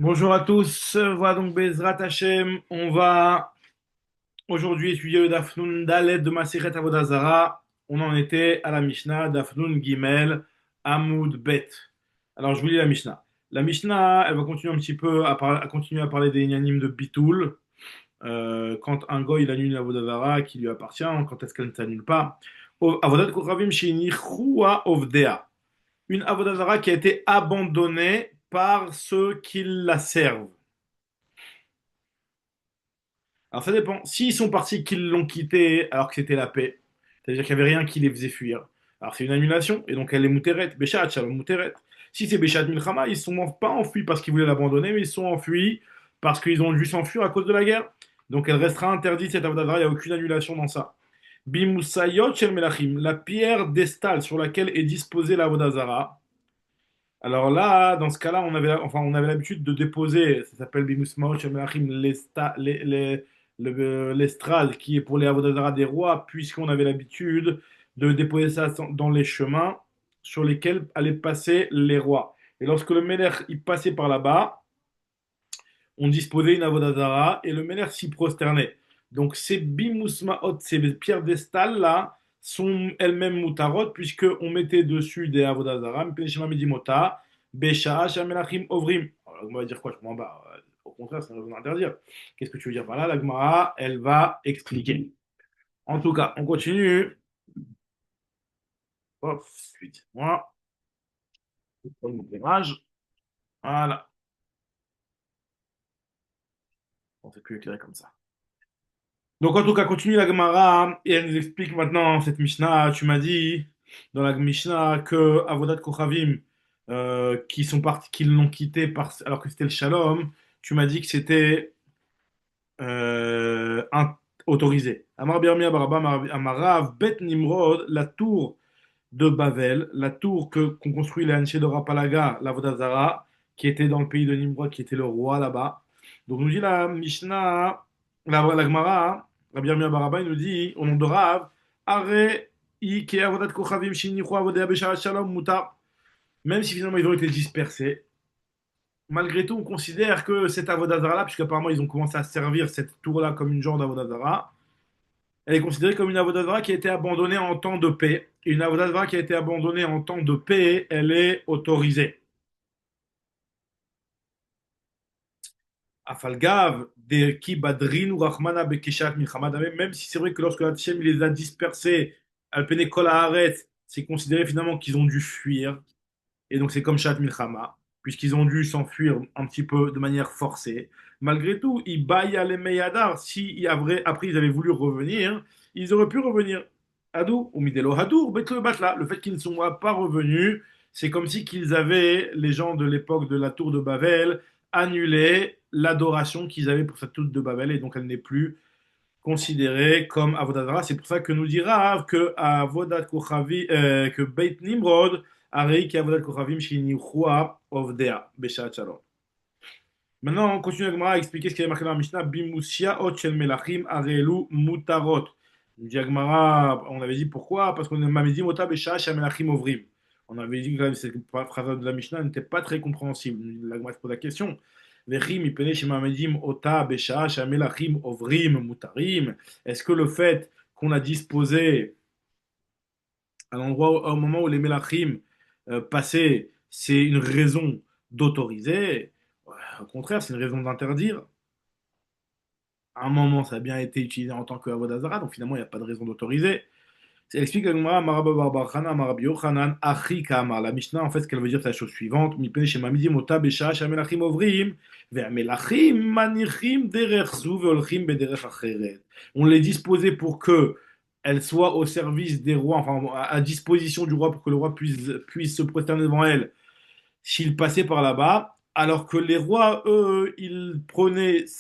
Bonjour à tous, voilà donc Bezrat Hashem, on va aujourd'hui étudier le Dafnun Dalet de Masechet Avodah Zarah. On en était à la Mishnah Dafnun Gimel Amud Bet. Alors je vous lis la Mishnah. La Mishnah, elle va continuer un petit peu à continuer à parler des inyanim de Bitoul. Quand un goy il annule une Avodah Zarah qui lui appartient, quand est-ce qu'elle ne s'annule pas? Avodat Kochavim Sheinichua Ovdea. Une Avodah Zarah qui a été abandonnée par ceux qui la servent. Alors ça dépend. S'ils sont partis, qu'ils l'ont quitté alors que c'était la paix, c'est-à-dire qu'il n'y avait rien qui les faisait fuir, alors c'est une annulation, et donc elle est mouteret, béchat, shalom mouteret. Si c'est béchat milchama, ils ne sont pas enfuis parce qu'ils voulaient l'abandonner, mais ils sont enfuis parce qu'ils ont dû s'enfuir à cause de la guerre. Donc elle restera interdite, cette avodah, il n'y a aucune annulation dans ça. Bimusayot shel melachim, la pierre d'estal sur laquelle est disposée la vodazara. Alors là, dans ce cas-là, on avait l'habitude de déposer, ça s'appelle Bimusmaot Shel Melachim, l'estrade qui est pour les Avodazara des rois, puisqu'on avait l'habitude de déposer ça dans les chemins sur lesquels allaient passer les rois. Et lorsque le Melech il passait par là-bas, on disposait une Avodazara et le Melech s'y prosternait. Donc ces Bimusmaot, ces pierres d'estal là, sont elles-mêmes mutarot, puisqu'on mettait dessus des Avodazara, Mpeneshima Medimota, Besha, Shamelachim, Ovrim. Alors, on va dire quoi? Je m'en bats. Au contraire, c'est une raison d'interdire. Qu'est-ce que tu veux dire par là? La Gemara, elle va expliquer. En tout cas, on continue. Hop, suite. Moi, mon éclairage. Voilà. On fait plus éclairer comme ça. Donc, en tout cas, continue la Gemara et elle nous explique maintenant cette Mishnah. Tu m'as dit dans la Mishnah que Avodat Kochavim, qui sont partis, qui l'ont quitté alors que c'était le Shalom, tu m'as dit que c'était autorisé. Amar Birmia Baraba Amarav Bet Nimrod, la tour de Bavel, la tour qu'ont construit les Anshé de Rapalaga, la Vodazara, qui était dans le pays de Nimrod, qui était le roi là-bas. Donc nous dit la Mishnah, la Gemara, Rabbi Yirmiyah Baraba, il nous dit, au nom de Rav, Are Ike Avodat Kochavim Shinichu Avodea Besharat Shalom Mutar. Même si finalement ils ont été dispersés, malgré tout, on considère que cette Avodazara-là, puisqu'apparemment ils ont commencé à servir cette tour-là comme une genre d'Avodazara, elle est considérée comme une Avodazara qui a été abandonnée en temps de paix. Et une Avodazara qui a été abandonnée en temps de paix, elle est autorisée. Afalgav, de ki badrin ou rachmana bekeshat milchama damem, même si c'est vrai que lorsque Hachem il les a dispersés, alpene kol haaretz, c'est considéré finalement qu'ils ont dû fuir. Et donc c'est comme Shat Milchama, puisqu'ils ont dû s'enfuir un petit peu de manière forcée. Malgré tout, ils baillent à l'Emeyadar. Si après ils avaient voulu revenir, ils auraient pu revenir. Hadou, ou Midelo Hadour, Betle Batla. Le fait qu'ils ne sont pas revenus, c'est comme si qu'ils avaient, les gens de l'époque de la tour de Babel, annulé l'adoration qu'ils avaient pour cette tour de Babel, et donc elle n'est plus considérée comme Avodazara. C'est pour ça que nous dira Rav que Avodat Kochavi, que Beit Nimrod, Arei ki Avodat Kochavim Shinichua Ovdea, Beshat Shalom. Maintenant, on continue à expliquer ce qu'il y a marqué dans la Mishnah. Bimusia ot shel melachim arelu mutarot. Nous dit Agmara, on avait dit pourquoi? Parce qu'on m'avait dit mota besha shel melachim ovrim. On avait dit que cette phrase de la Mishnah n'était pas très compréhensible. L'Agmara se pose la question. Vechim ipene shemamedim ota besha shel melachim ovrim mutarim. Est-ce que le fait qu'on a disposé à l'endroit, au moment où les melachim passaient, c'est une raison d'autoriser? Au contraire, c'est une raison d'interdire. À un moment, ça a bien été utilisé en tant que Avodazara, donc finalement, il n'y a pas de raison d'autoriser. Elle explique la Gemara, Maraba Bar Chana, Marabi Yochanan, Achi Kamar. La Mishnah, en fait, ce qu'elle veut dire, c'est la chose suivante. Mipene Shemamidi Mota Besha Shamelachim Ovrim, Ve'amelachim Manichim Derech Zu Ve'olchim Bederech Acheret. On les disposait pour que elles soient au service des rois, enfin, à disposition du roi pour que le roi puisse se prosterner devant elle s'ils passaient par là-bas, alors que les rois, eux, ils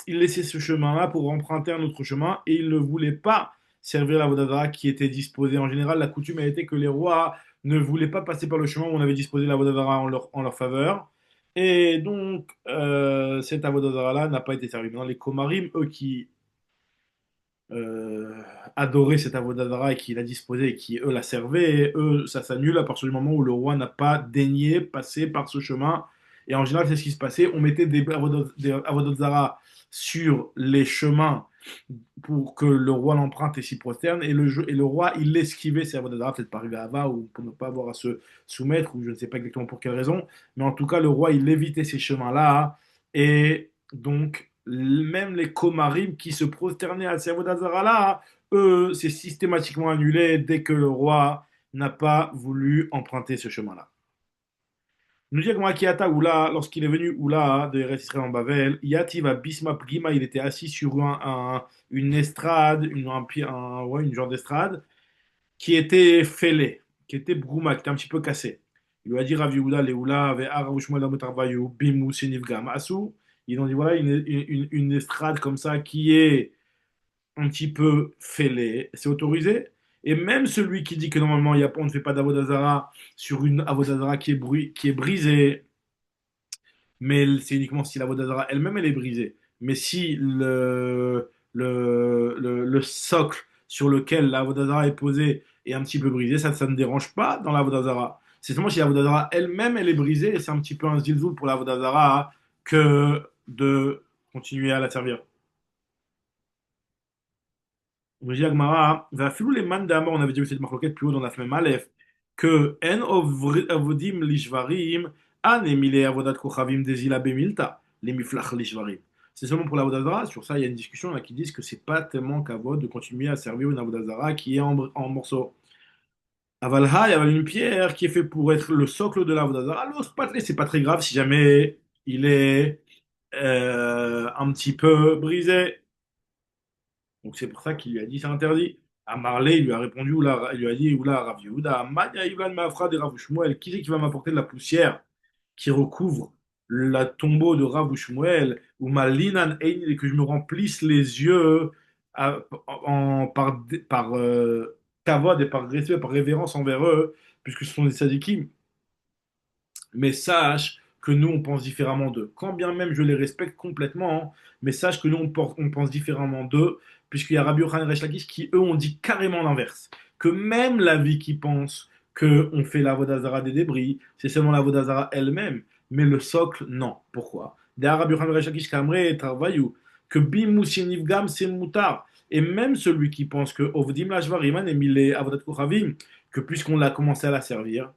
laissaient ce chemin-là pour emprunter un autre chemin et ils ne voulaient pas servir la Vodazara qui était disposée. En général, la coutume a été que les rois ne voulaient pas passer par le chemin où on avait disposé la Vodazara en leur faveur. Et donc, cette Avodazara-là n'a pas été servie. Maintenant, les Komarim, eux qui euh, adoraient cette Avodazara et qui la disposaient et qui, eux, la servaient, et eux, ça s'annule à partir du moment où le roi n'a pas daigné passer par ce chemin Et en général, c'est ce qui se passait. On mettait des avodot zara sur les chemins pour que le roi l'emprunte et s'y prosterne. Et le roi, il esquivait ces avodot zara, peut-être par gava ou pour ne pas avoir à se soumettre, ou je ne sais pas exactement pour quelle raison. Mais en tout cas, le roi, il évitait ces chemins-là. Et donc, même les Komarim qui se prosternaient à ces avodot zara-là, eux, c'est systématiquement annulé dès que le roi n'a pas voulu emprunter ce chemin-là. Nous dit Kiata Oula, lorsqu'il est venu Oula de Eretz Israël en Bavel, Yativa Bisma Prima, il était assis sur une estrade, ouais, une genre d'estrade, qui était fêlée, qui était brouma, qui était un petit peu cassée. Il lui a dit Rav Yehuda, Leoula, avec Aravushma Lamotarvayu, Bimou, Senivgam, Asou. Ils ont dit voilà, une estrade comme ça qui est un petit peu fêlé, c'est autorisé. Et même celui qui dit que normalement on ne fait pas d'avodazara sur une avodazara qui est brisée, mais c'est uniquement si l'avodazara elle-même elle est brisée. Mais si le socle sur lequel l'avodazara est posé est un petit peu brisé, ça ne dérange pas dans l'avodazara. C'est seulement si l'avodazara elle-même elle est brisée, et c'est un petit peu un zilzoul pour l'avodazara que de continuer à la servir. On dit Agmara, ואפילו למאן דאמר, on avait déjà vu cette marloquette plus haut dans la semaine Aleph, que en avodim lishvarim, an emile avodat kochavim dezila bemilta, les miflach lishvarim. C'est seulement pour l'avodazara, sur ça il y a une discussion là qui disent que c'est pas tellement kavod de continuer à servir une avodazara qui est en morceaux. Avalha, il y avait une pierre qui est faite pour être le socle de l'avodazara. L'os patlé, c'est pas très grave si jamais il est un petit peu brisé. Donc c'est pour ça qu'il lui a dit c'est interdit. À Marley, il lui a répondu, il lui a dit, Oula, Rav Yehuda, Mania Ivan Mafra de Rav Shmuel, qui c'est qui va m'apporter de la poussière qui recouvre le tombeau de Rav Shmuel, ou ma linan ein, et que je me remplisse les yeux par kavod et par respect, par révérence envers eux, puisque ce sont des sadikim, mais sache que nous, on pense différemment d'eux. Quand bien même je les respecte complètement, hein, mais sache que nous, on pense différemment d'eux, puisqu'il y a Rabbi Yochanan et Resh Lakish qui, eux, ont dit carrément l'inverse. Que même la vie qui pense qu'on fait la Vodazara des débris, c'est seulement la Vodazara elle-même, mais le socle, non. Pourquoi? Derrière Rabbi Yochanan et Resh Lakish, Kamre et Tarvayou, que Bimoussien Nivgam, c'est moutar. Et même celui qui pense que Ovdim Lashvariman et Mile Avodat Kochavim, que puisqu'on l'a commencé à la servir,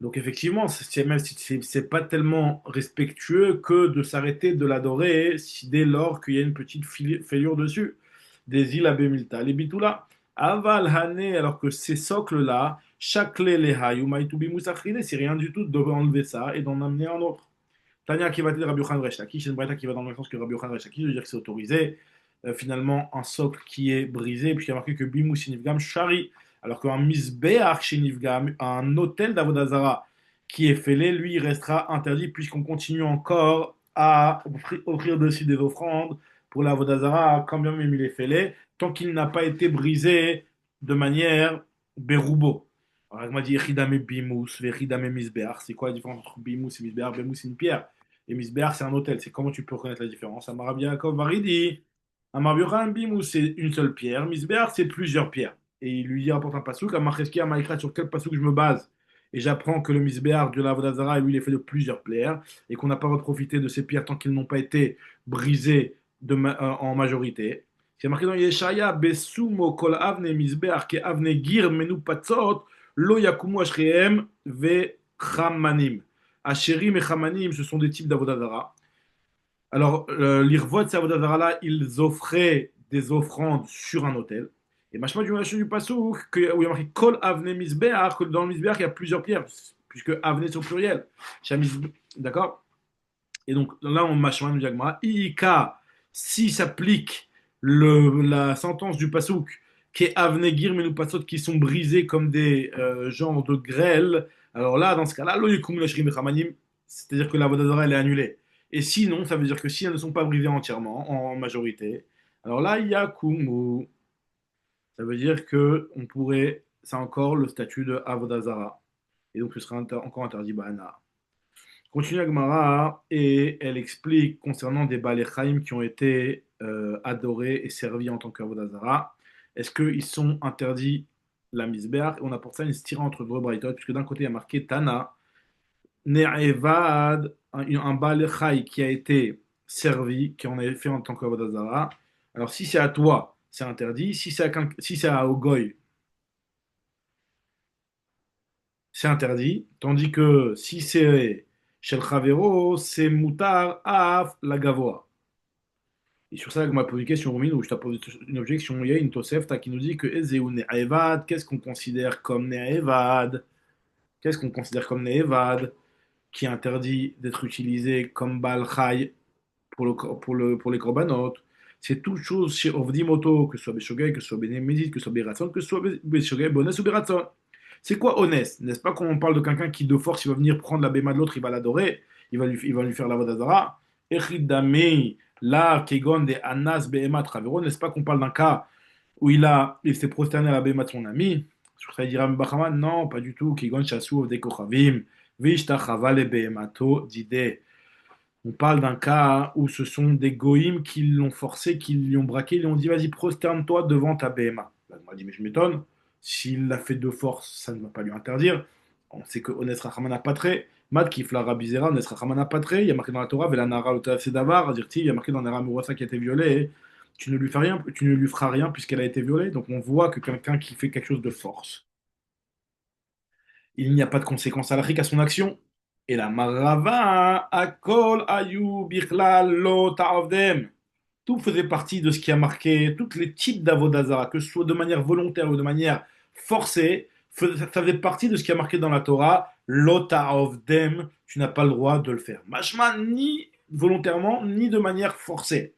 donc effectivement, même si c'est pas tellement respectueux que de s'arrêter de l'adorer dès lors qu'il y a une petite fêlure dessus. Des îles Abemilta, les bitoula. Aval Hané, alors que ces socles-là, Shakle Leha, Yumaitubi Moussachine, c'est rien du tout de enlever ça et d'en amener un autre. Tania qui va dire Rabbi Yochanan Resh Lakish, c'est une braïta qui va dans le même sens que Rabbi Yochanan Resh Lakish, de dire que c'est autorisé. Finalement, un socle qui est brisé, puis il y a marqué que Bimou Sinivgam Shari, alors qu'un Misbeach Shinivgam, un hôtel d'Avodazara qui est fêlé, lui, il restera interdit puisqu'on continue encore à offrir dessus des offrandes pour l'Avodazara, quand bien même il est fêlé, tant qu'il n'a pas été brisé de manière berubo. Alors, il m'a dit Echidame Bimous, Vechidame Misbeach. C'est quoi la différence entre Bimous et Misbeach? Bimous, c'est une pierre. Et Misbeach, c'est un hôtel. C'est comment tu peux reconnaître la différence? Amar Yaakov Varidi. Amar Yochanan Bimous, c'est une seule pierre. Misbeach, c'est plusieurs pierres. Et il lui dit, rapporte un pasouk. Amar Cheski, Amar Ikra, sur quel pasouk je me base? Et j'apprends que le Misbeach de la Vodazara, lui, il est fait de plusieurs pierres. Et qu'on n'a pas le droit de profiter de ces pierres tant qu'ils n'ont pas été brisées en majorité. C'est marqué dans Yeshaya, Besumo kol avne Misbeach ke avne gir menu patzot. Lo yakumu ashreem ve chamanim. Asherim et chamanim, ce sont des types d'avodazara. Alors, l'irvot, ces avodazara-là, ils offraient des offrandes sur un autel. Et machma du pasouk, où il y a marqué kol avne misbeach, que dans le misbeach, il y a plusieurs pierres, puisque avne c'est au pluriel. D'accord? Et donc, là, on machma du diagma. Ika, si s'applique la sentence du pasouk, qui est Avnegir Menupasot, qui sont brisés comme des genres de grêle. Alors là, dans ce cas-là, lo yikum lashrim echamanim, c'est-à-dire que la vodazara elle est annulée. Et sinon, ça veut dire que si elles ne sont pas brisées entièrement, en majorité, alors là, il y a kumu. Ça veut dire que on pourrait, c'est encore le statut de avodazara. Et donc ce sera encore interdit bana. Continue Agmara et elle explique concernant des Baléchaïm qui ont été adorés et servis en tant qu'Avodazara. Est-ce qu'ils sont interdits la misbéach? On a pour ça une stira entre deux braïtot, puisque d'un côté il y a marqué Tana, Ne'evad, un Baal Chai qui a été servi, qui en a fait en tant qu'Avodazara. Alors si c'est à toi, c'est interdit. Si c'est à Ogoy, c'est interdit. Tandis que si c'est chez le Chavero, c'est Moutar Af la Gavoa. Et sur ça, on m'a posé une question, Romine, où je t'ai posé une objection. Il y a une Tosefta qui nous dit que Ezeu Ne'evad, qu'est-ce qu'on considère comme Ne'evad? Qu'est-ce qu'on considère comme Ne'evad? Qui est interdit d'être utilisé comme Balchai pour les korbanot. C'est toute chose chez Ovdimoto, que ce soit Beshogeg, que ce soit Benemedit, que ce soit Beratson, que ce soit Beshogeg, Bones ou Beratson. C'est quoi honnête? N'est-ce pas quand on parle de quelqu'un qui de force, il va venir prendre la béma de l'autre, il va l'adorer, il va lui faire la vodazara? Echidame, la kegon de Anas Behema Travero, n'est-ce pas qu'on parle d'un cas où il s'est prosterné à la béma de son ami? Sur ça, il dira Bachaman, non, pas du tout. Kegon Chassou de Kochavim, Vishtachava le Behemato, d'idée. On parle d'un cas où ce sont des goïms qui l'ont forcé, qui lui ont braqué, ils lui ont dit vas-y, prosterne-toi devant ta BMA. Là, on m'a dit mais je m'étonne, s'il l'a fait de force, ça ne va pas lui interdire. On sait que Ones Rachamana Patre, Mat Kifla Rabizera, Ones Rachamana Patre, il y a marqué dans la Torah, Velanara Sedavar, il y a marqué dans Nera Murasa qui a été violée, tu ne lui fais rien, tu ne lui feras rien puisqu'elle a été violée. Donc on voit que quelqu'un qui fait quelque chose de force, il n'y a pas de conséquence à son action. Et la marava, akol ayu bichlal lo ta'avdem. Tout faisait partie de ce qui a marqué tous les types d'avodazara, que ce soit de manière volontaire ou de manière forcée, ça faisait partie de ce qui a marqué dans la Torah, lo ta'avdem, tu n'as pas le droit de le faire. Mashma, ni volontairement, ni de manière forcée.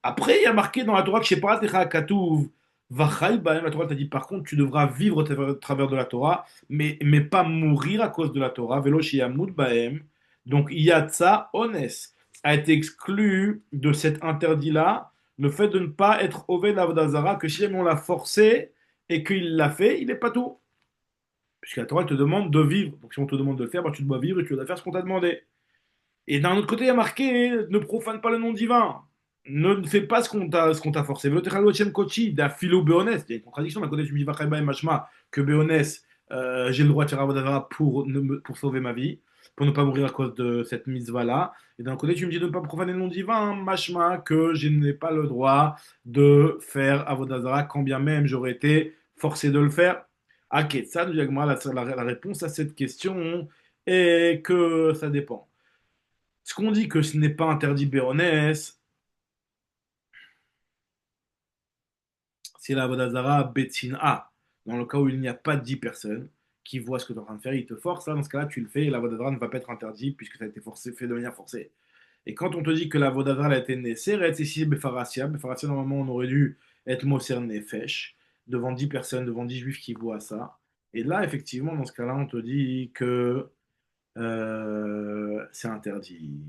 Après, il y a marqué dans la Torah que Sheparat Lecha Katuv Vachai Bahem. La Torah t'a dit par contre, tu devras vivre au travers de la Torah, mais pas mourir à cause de la Torah. Velo Sheyamut Bahem. Donc, Yatsa Ones a été exclu de cet interdit-là, le fait de ne pas être Oved Avodazara, que si jamais on l'a forcé et qu'il l'a fait, il n'est pas tout. Puisque la Torah elle te demande de vivre. Donc, si on te demande de le faire, bah, tu dois vivre et tu dois faire ce qu'on t'a demandé. Et d'un autre côté, il y a marqué ne profane pas le nom divin. Ne fais pas ce qu'on t'a forcé. Kochi, da philo béonès. Il y a une contradiction. D'un côté, tu me dis Vachaiba et Mashma, que béonès, j'ai le droit de faire Avodavara pour sauver ma vie, pour ne pas mourir à cause de cette mitzvah-là. Et d'un côté, tu me dis de ne pas profaner le nom divin, Mashma, que je n'ai pas le droit de faire Avodavara, quand bien même j'aurais été forcé de le faire. Ok, ça, la réponse à cette question est que ça dépend. Ce qu'on dit que ce n'est pas interdit Béronès, c'est la Vodazara Betsina. Dans le cas où il n'y a pas 10 personnes qui voient ce que tu es en train de faire, ils te forcent. Là, dans ce cas-là, tu le fais et la Vodazara ne va pas être interdite puisque ça a été fait de manière forcée. Et quand on te dit que la Vodazara a été née, c'est ici Befarasia. Befarasia, normalement, on aurait dû être Moser Nefesh devant 10 personnes, devant 10 juifs qui voient ça. Et là, effectivement, dans ce cas-là, on te dit que c'est interdit.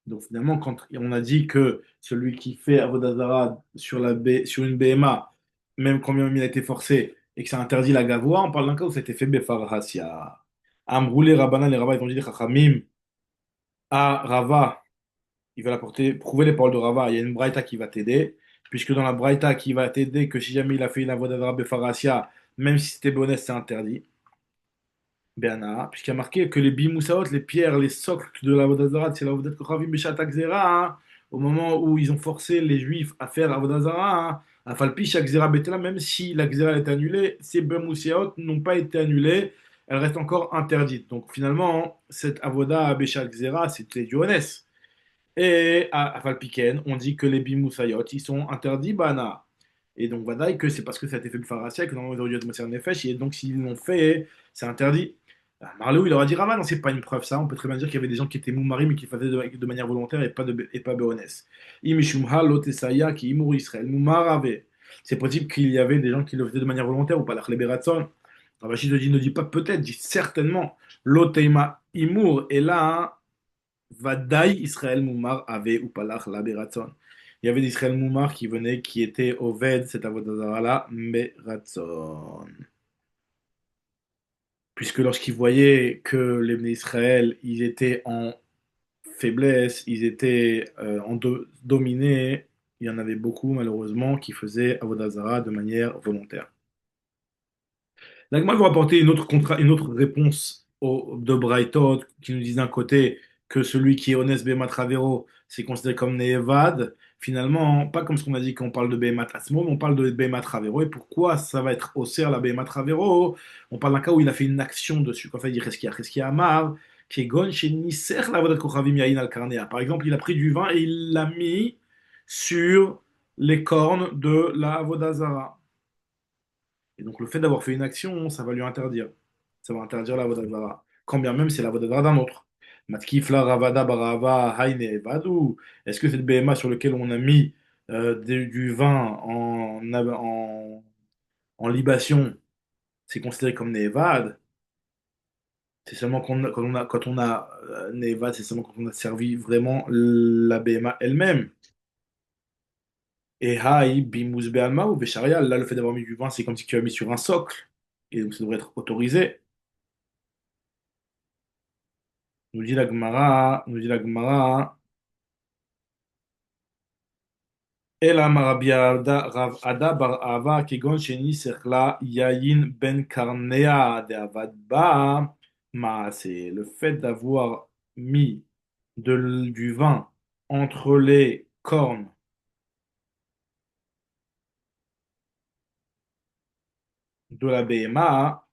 Donc finalement, quand on a dit que celui qui fait Avodazara sur une BMA, même quand même il a été forcé et que ça interdit la gavoie, on parle d'un cas où ça a été fait Befarhasia. Amroulé Rabbanan, les rabbins ils ont dit Chachamim à Rava, il va l'apporter, prouver les paroles de Rava, il y a une braïta qui va t'aider, puisque dans la braïta qui va t'aider, que si jamais il a fait une Avodazara Befarhasia, même si c'était bonnet, c'est interdit. Béana, puisqu'il y a marqué que les bimoussaot, les pierres, les socles de la Vodazara, c'est la Vodat Kochavim Beshat Akzera, hein, au moment où ils ont forcé les Juifs à faire la Vodazara, hein, à Falpi, chaque Zera Betela, même si la Xera est annulée, ces bimoussaot n'ont pas été annulées, elles restent encore interdites. Donc finalement, cette Avoda Beshat Xera, c'était du Honès. Et à Falpiken, on dit que les bimoussaot, ils sont interdits, Bana. Et donc, Vadaï, que c'est parce que ça a été fait le Pharassia que normalement ils auraient dû être Moser Nefesh, et donc s'ils l'ont fait, c'est interdit. Ah, Marlou, il aura dit Rava, non, c'est pas une preuve, ça. On peut très bien dire qu'il y avait des gens qui étaient Moumari, mais qui le faisaient de manière volontaire et pas Béonès. Imishumha, Lotesaya, qui Imour Israël, Moumarave. C'est possible qu'il y avait des gens qui le faisaient de manière volontaire ou pas, la Khleberatson. Ravashi te dit, ne dit pas peut-être, dit certainement. Loteima Imour, et là, Vadaï Israël Moumar avait ou palach la Beratson. Il y avait d'Israël Moumar qui venait, qui était au Ved, cet avodazara-là, Beratson. Puisque lorsqu'ils voyaient que les Bnei Israël, ils étaient en faiblesse, ils étaient dominés, il y en avait beaucoup malheureusement qui faisaient Avodah Zarah de manière volontaire. L'Agma va apporter une autre réponse de Braithot qui nous dit d'un côté que celui qui est honnête Behemat Ravero, c'est considéré comme Nevad. Finalement, pas comme ce qu'on a dit qu'on parle de Behemat Asmo, mais on parle de Behemat Ravero. Et pourquoi ça va être Osser la Behemat Ravero? On parle d'un cas où il a fait une action dessus. Quand il dit Cheskia Amar, qui est Gon chez Nisser la Vodat Kochavim Yain al Karnea. Par exemple, il a pris du vin et il l'a mis sur les cornes de la Avodazara. Et donc le fait d'avoir fait une action, ça va lui interdire. Ça va interdire la vodavara. Quand bien même c'est la vodavara d'un autre. Matkifla ravada barava haine evadu. Est-ce que c'est le BMA sur lequel on a mis du vin en libation, c'est considéré comme nevad? C'est seulement quand on a nevad, c'est seulement quand on a servi vraiment la BMA elle-même. Et haï, bimous be'alma ou besharia, là le fait d'avoir mis du vin, c'est comme si tu as mis sur un socle. Et donc ça devrait être autorisé. Nous dit la Gemara, Ela marabiada Rav Ada bar Ava kegon sheni sechla yayin ben karnea de avad ba c'est le fait d'avoir mis du vin entre les cornes de la BMA.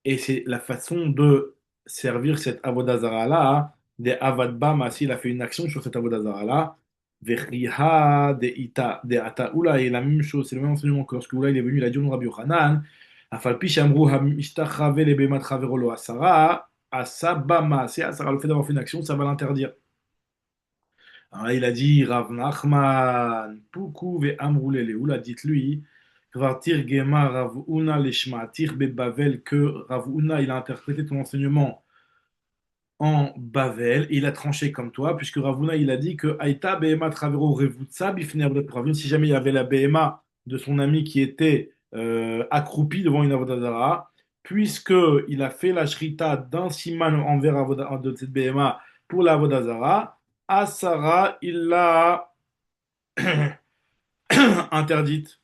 Et c'est la façon de servir cette avodazara-là, des avadbam, s'il a fait une action sur cette avodazara-là, vechiha de ita, de ata oula, et la même chose, c'est le même enseignement que lorsque Oula il est venu, il a dit au Rabbi Yochanan, afalpi shamru hamishtachave le bemat chaverolo asara, asabama, c'est asara, le fait d'avoir fait une action, ça va l'interdire. Alors là, il a dit, Rav Nachman, Poukou ve amroulele, oula, dites-lui, Kvartir Gema Rav Una Leshmatir Be Bavel, que Rav Una, il a interprété ton enseignement en Bavel, et il a tranché comme toi, puisque Rav Una, il a dit que Aïta Behema Travero Revutsa Bifne Avodat Koravim, si jamais il y avait la Behema de son ami qui était accroupi devant une Avodazara, puisque il a fait la shrita d'un siman envers de cette Behema pour la Avodazara, Asara, il l'a interdite,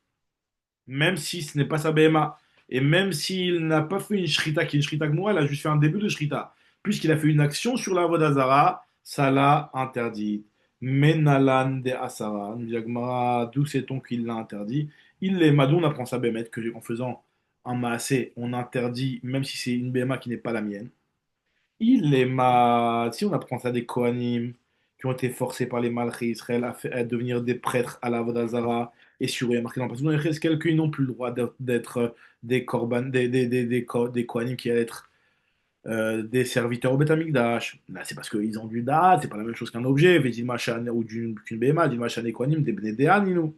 même si ce n'est pas sa BMA. Et même s'il n'a pas fait une shrita qui est une shrita gmoura, il a juste fait un début de shrita. Puisqu'il a fait une action sur la Vodazara, ça l'a interdit. Menalan de Asara, nous dit Agmara, d'où sait-on qu'il l'a interdit? Il est Madou, on apprend ça Bémet, que en faisant un maasé, on interdit, même si c'est une BMA qui n'est pas la mienne. Il est ma... Si on apprend ça des Kohanim qui ont été forcés par les Malchés Israël à devenir des prêtres à la Vodazara, et sur il y a marqué dans le passage, dans Yézéchiel qu'ils n'ont plus le droit d'être des Korban, des Kohanim qui allaient être des serviteurs au Beth Amikdash. Là, c'est parce qu'ils ont du date, c'est pas la même chose qu'un objet, Vézil Machan ou qu'une Béma, Vézil Machan et Kohanim, des Bnei Dehaninu.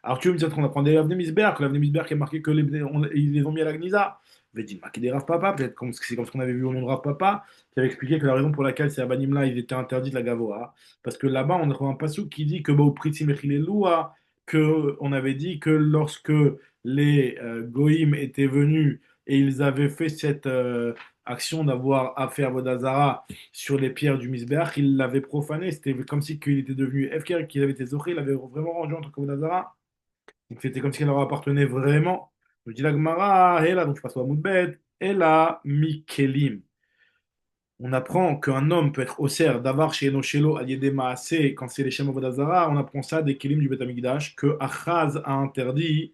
Alors tu veux me dire qu'on apprend des Avnei Misber, que l'Avnei Misber qui est marqué que ils les ont mis à la Gnisa. Vézil Maki des Rav Papa, peut-être comme c'est comme ce qu'on avait vu au nom de Rav Papa, qui avait expliqué que la raison pour laquelle ces Abanim là, ils étaient interdits de la Gavoa, parce que là-bas, on trouve un passou qui dit que bah, au Pritzim Echileloua, que on avait dit que lorsque les Goïm étaient venus et ils avaient fait cette action d'avoir affaire Vodazara sur les pierres du Misbéach, il l'avait profané. C'était comme si qu'il était devenu Efker, qu'il avait été Zoché, il avait vraiment rendu entre Vodazara. Donc c'était comme si elle leur appartenait vraiment. Je dis la Gemara, et là, donc je passe au Hamoudbet, et là, Mikelim. On apprend qu'un homme peut être osser d'avar chez Enoshelo à Yedé Maasé quand c'est les Shem Vodazara. On apprend ça des Kelim du Bet Amikdash que Achaz a interdit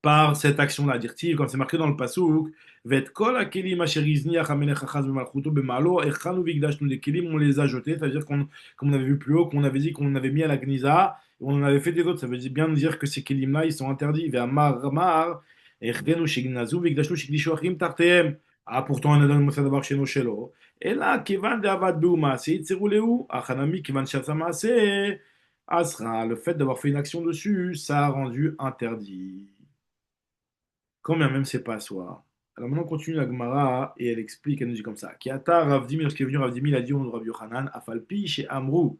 par cette action-là, dire-t-il, quand c'est marqué dans le Passouk, Vet kol hakelim asher izniach hamelech achaz b'malchuto b'malo, echanu v'ikdashnu les kelim, on les a jetés, c'est-à-dire qu'on, comme on avait vu plus haut, qu'on avait dit qu'on avait mis à la Gnisa, et on en avait fait des autres, ça veut bien dire que ces kelim-là, ils sont interdits, ve'amar ramar, echgenu shignazu v'ikdashnu shigdishu achim tartehem. Ah, pourtant, on a donné le d'avoir chez nos shelo. Et là, kivan de avad beuma, c'est itzerulehu, achanami kivan shatzama, c'est asra, le fait d'avoir fait une action dessus, ça a rendu interdit. Quand bien même c'est pas soi. Alors maintenant on continue la Gemara et elle explique, elle nous dit comme ça. Kiata Ravdimi, lorsqu'il est venu Ravdimi, il a dit au nom de Rabbi Yochanan, Afalpi chez Amrou.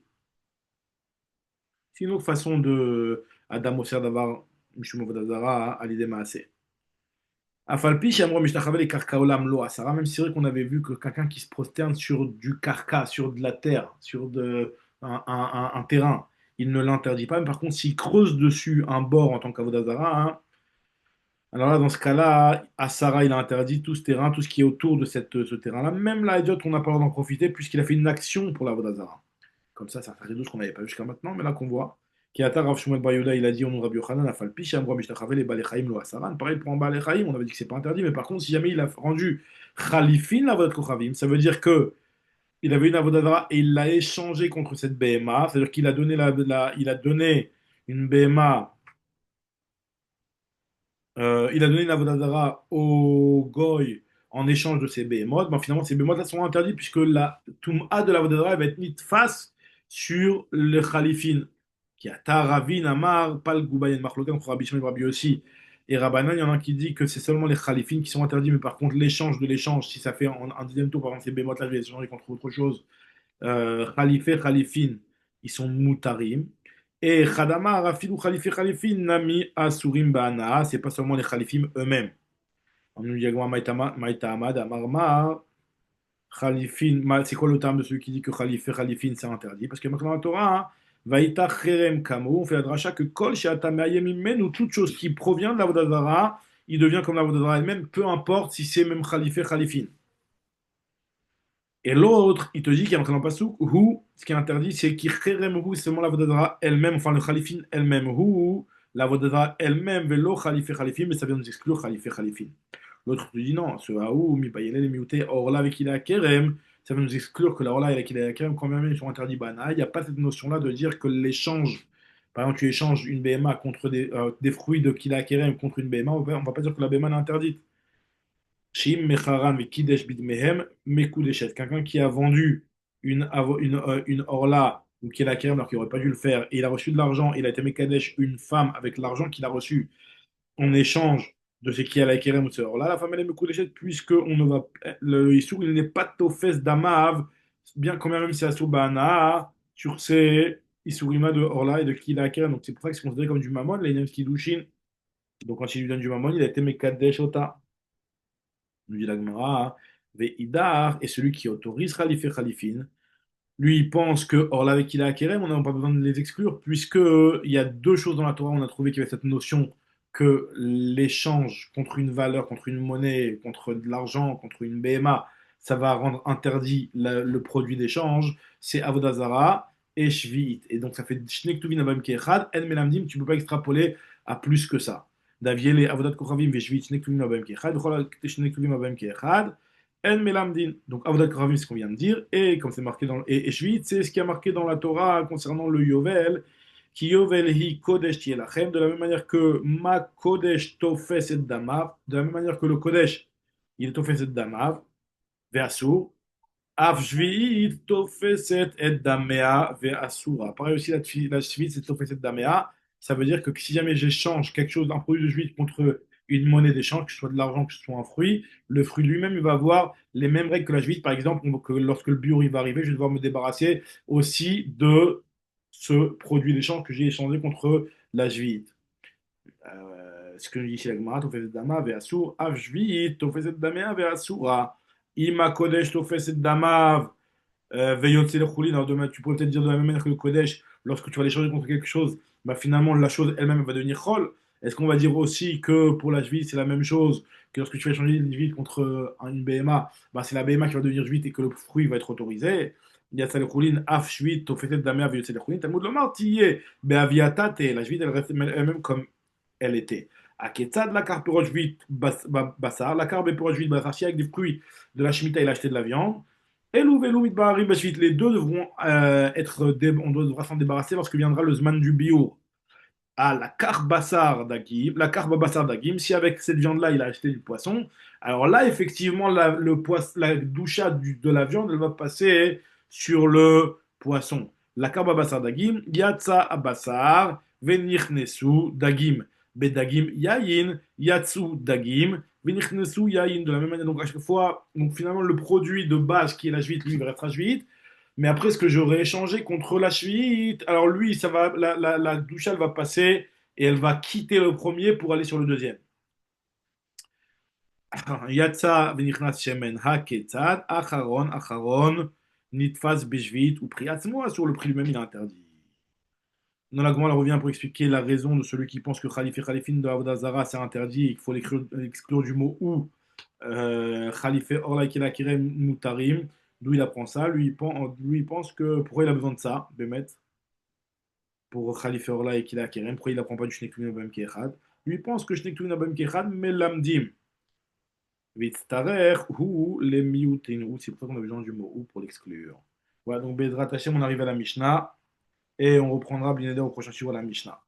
C'est une autre façon de Adam Oser d'avoir Mishum Vodazara à l'idée Maasé. Afalpi chez Amrou Mishtachavel et Karkaolam Lo Asara, même si c'est vrai qu'on avait vu que quelqu'un qui se prosterne sur du karka, sur de la terre, sur un terrain, il ne l'interdit pas. Mais par contre, s'il creuse dessus un bord en tant qu'avodazara, hein, alors là, dans ce cas-là, Asara, il a interdit tout ce terrain, tout ce qui est autour de ce terrain-là. Même la Hedjot, on n'a pas le droit d'en profiter puisqu'il a fait une action pour l'Avodazara. Comme ça fait douce qu'on n'avait pas vu jusqu'à maintenant, mais là qu'on voit. Kiata Rav Shmuel Bar Yehuda, il a dit on Rabbi Yochanan, Afal Pi, Shamra Mishtachave, les Balechaim, lo Asaran. Pareil pour un Balechaim, on avait dit que c'est pas interdit, mais par contre, si jamais il a rendu Khalifin la Vodat Kochavim, ça veut dire que il avait une Avodazara et il l'a échangé contre cette BMA, c'est-à-dire qu'il a donné il a donné une BMA il a donné une avodazara au goy en échange de ses behemoths. Ben, finalement, ces behemoths là sont interdits puisque la toum'a de l'avodazara va être mise face sur le khalifin. Qui a Taravin, Amar, Pal, Goubayen, Marlokan, entre Rabbi Shimon et Rabbi Yossi et Rabbanan. Il y en a un qui dit que c'est seulement les khalifines qui sont interdits, mais par contre, l'échange de l'échange, si ça fait un deuxième tour, par exemple, ces behemoths là, je vais les échanger contre autre chose, Khalifé, Khalifin, ils sont moutarim. Et Khadama, Rafid ou Khalifé, Khalifin, Nami, Asurim, Bana, c'est pas seulement les Khalifim eux-mêmes. On nous dit Maïta Ahmad, Amarma, Khalifin, c'est quoi le terme de celui qui dit que Khalifé, Khalifin, c'est interdit? Parce que maintenant, dans la Torah, hein, Vaïta Cherem Kamo, on fait la dracha que Kol Sheata Me'ayem Imen, ou toute chose qui provient de la Vodazara, il devient comme la Vodazara elle-même, peu importe si c'est même Khalifé, Khalifin. Et l'autre, il te dit qu'il y a marqué dans le pasouk, ou, ce qui est interdit, c'est qu'il hu, c'est seulement la vodadara elle-même, enfin le khalifin elle-même, ou, la vodadara elle-même, velo khalife khalifin, mais ça vient nous exclure khalife khalifin. L'autre te dit non, ce haou, mi payele, les miouté, orla avec il a kerem, ça vient nous exclure que la orla et la kerem, quand même, ils sont interdits bana. Il n'y a pas cette notion-là de dire que l'échange, par exemple, tu échanges une BMA contre des fruits de kila kerem contre une BMA, on va pas dire que la BMA est interdite. Shim Mecharan Kidesh Bidmehem Mekudeshet. Quelqu'un qui a vendu une orla ou qui est la kerem alors qu'il n'aurait pas dû le faire et il a reçu de l'argent, il a été Mekadesh une femme avec l'argent qu'il a reçu en échange de ce qui est la kerem ou ce orla, la femme elle est Mekudeshet puisque on ne va, le Issour il n'est pas Tofes d'Amav, bien quand même c'est Asur Bana sur ces Issourima de orla et de qui la kerem. Donc c'est pour ça que c'est considéré comme du mammon, les Nems Kiddushin. Donc quand il lui donne du mammon, il a été Mekadesh Ota. Nous dit la Gemara, Ve'idar est celui qui autorise Khalife et Khalifin. Lui, il pense que, or là, avec il a Kerem, on n'a pas besoin de les exclure, puisque il y a deux choses dans la Torah, on a trouvé qu'il y avait cette notion que l'échange contre une valeur, contre une monnaie, contre de l'argent, contre une BMA, ça va rendre interdit le produit d'échange, c'est Avodazara et Shvi'it. Et donc ça fait Shnek Tuvin Avam Kechad, En Melamdim, tu ne peux pas extrapoler à plus que ça. Daviel et Avodat Kochavim, Veshvi'it, Shnek Tuvin Avam Kechad, Shnek Tuvin Avam Kechad, En Melamdin. Donc, Avodat Koravim, c'est ce qu'on vient de dire. Et comme c'est marqué dans et Shvit, c'est ce qui a marqué dans la Torah concernant le Yovel. Qui Yovel hi Kodesh tielachem. De la même manière que ma Kodesh tofes et damav. De la même manière que le Kodesh, il est tofes et damav. Ve'asur. Av Shvit tofes et damea ve'asura. Pareil aussi, la Shvit, c'est tofes et damea. Ça veut dire que si jamais j'échange quelque chose, un produit de Shvit contre une monnaie d'échange, que ce soit de l'argent, que ce soit un fruit, le fruit lui-même, il va avoir les mêmes règles que la Shvit. Par exemple, que lorsque le bio il va arriver, je vais devoir me débarrasser aussi de ce produit d'échange que j'ai échangé contre la Shvit. Ce que dit ici la Gemara, Tofeset Dama, Ve'asur, Av Shvit, Tofeset Damea, Ve'asura. Ima Kodesh, Tofeset Dama, Veyotse le Choulin. Alors demain, tu pourrais peut-être dire de la même manière que le Kodesh, lorsque tu vas l'échanger contre quelque chose, bah finalement la chose elle-même va devenir Chol. Est-ce qu'on va dire aussi que pour la Shvit, c'est la même chose que lorsque tu vas échanger une Shvit contre une BMA, bah c'est la BMA qui va devenir Shvit et que le fruit va être autorisé. Il y a ça le Choulin, Af Shvit, Tofeset Damea, Veyotse le Choulin. Talmud Lomar, Tiye, Beaviatate, la Shvit, elle reste elle-même comme elle était. À Ketzad, la carte pour Auschwitz, Bassar, la carte pour Auschwitz, Bassar, si avec des fruits de la Shemitah, il a acheté de la viande. Et l'Ouvelu Mitbahari Bashvit, les deux devront on devra s'en débarrasser lorsque viendra le Zman du Bio. À la carte Bassar d'Agim, la carte Bassar d'Agim, si avec cette viande-là, il a acheté du poisson, alors là, effectivement, la doucha de la viande, elle va passer sur le poisson. La carte Bassar d'Agim, Yatsa Abassar, Venichnesu d'Agim. Bedagim Yayin, Yatsu Dagim, Vinichnesu Yayin. De la même manière, donc à chaque fois, donc finalement, le produit de base qui est la juite, lui, il va être la juite. Mais après, ce que j'aurais échangé contre la juite, alors lui, ça va, la douche, elle va passer et elle va quitter le premier pour aller sur le deuxième. Yatsa Vinichnas Shemen Haketzad, Acharon, Nitfas Bishvit, ou Priatzmoa, sur le prix lui-même, il est interdit. Dans la Gemara, elle revient pour expliquer la raison de celui qui pense que Khalif et Khalifin de Avodah Zarah c'est interdit et qu'il faut l'exclure du mot ou Khalife Orla Kilakirem Mutarim. D'où il apprend ça. Lui, il pense que pourquoi il a besoin de ça, Bémet, pour Khalife Orla et Kilakirem, pourquoi il apprend pas du Shnektoun Abam Kechad. Lui, il pense que Shnektoun Abam Kechad, mais Lamdim. Vitztarer ou les mioutin ou c'est pour ça qu'on a besoin du mot ou pour l'exclure. Voilà, donc Bezrat Hashem, on arrive à la Mishnah et on reprendra bien au prochain suivre la Mishnah.